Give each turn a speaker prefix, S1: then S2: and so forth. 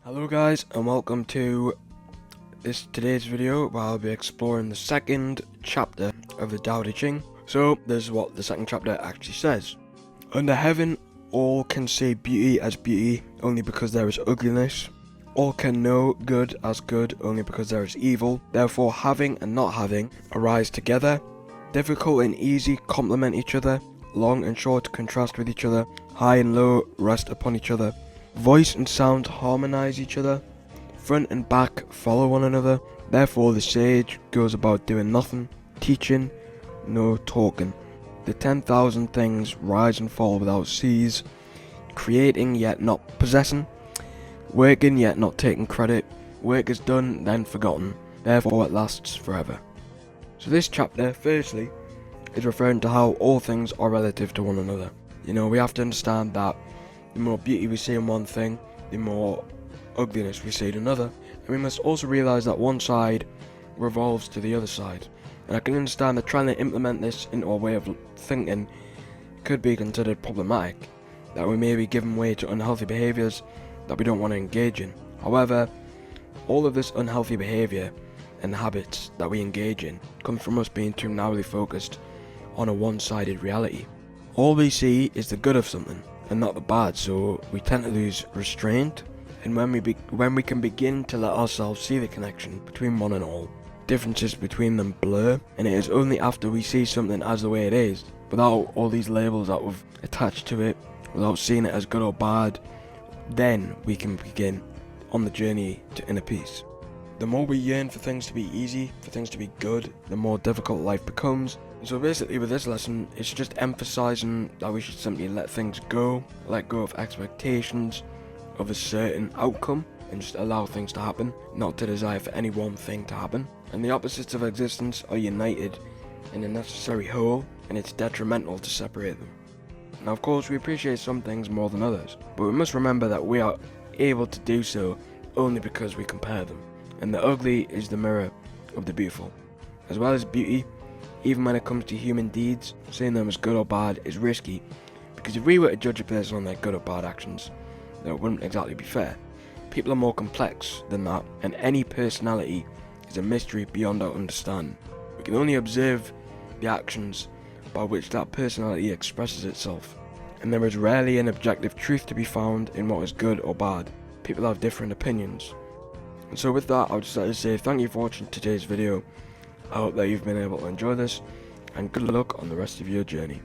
S1: Hello guys, and welcome to today's video where I'll be exploring the second chapter of the Lao Tzu Ching. So this is what the second chapter actually says. Under heaven all can see beauty as beauty only because there is ugliness. All can know good as good only because there is evil. Therefore having and not having arise together. Difficult and easy complement each other. Long and short contrast with each other. High and low rest upon each other. Voice and sound harmonize each other. Front and back follow one another. Therefore the sage goes about doing nothing, teaching, no talking. The 10,000 things rise and fall without cease, creating yet not possessing, working yet not taking credit. Work is done then forgotten, therefore it lasts forever. So this chapter, firstly, is referring to how all things are relative to one another. We have to understand that the more beauty we see in one thing, the more ugliness we see in another. And we must also realise that one side revolves to the other side. And I can understand that trying to implement this into a way of thinking could be considered problematic, that we may be giving way to unhealthy behaviours that we don't want to engage in. However, all of this unhealthy behaviour and habits that we engage in comes from us being too narrowly focused on a one-sided reality. All we see is the good of something and not the bad, so we tend to lose restraint. And when we can begin to let ourselves see the connection between one and all, differences between them blur, and it is only after we see something as the way it is, without all these labels that we've attached to it, without seeing it as good or bad, then we can begin on the journey to inner peace. The more we yearn for things to be easy, for things to be good, the more difficult life becomes. So basically with this lesson, it's just emphasising that we should simply let things go, let go of expectations of a certain outcome, and just allow things to happen, not to desire for any one thing to happen. And the opposites of existence are united in a necessary whole, and it's detrimental to separate them. Now of course we appreciate some things more than others, but we must remember that we are able to do so only because we compare them. And the ugly is the mirror of the beautiful. As well as beauty, even when it comes to human deeds, seeing them as good or bad is risky, because if we were to judge a person on their good or bad actions, then it wouldn't exactly be fair. People are more complex than that, and any personality is a mystery beyond our understanding. We can only observe the actions by which that personality expresses itself, and there is rarely an objective truth to be found in what is good or bad. People have different opinions. And so with that, I would just like to say thank you for watching today's video. I hope that you've been able to enjoy this, and good luck on the rest of your journey.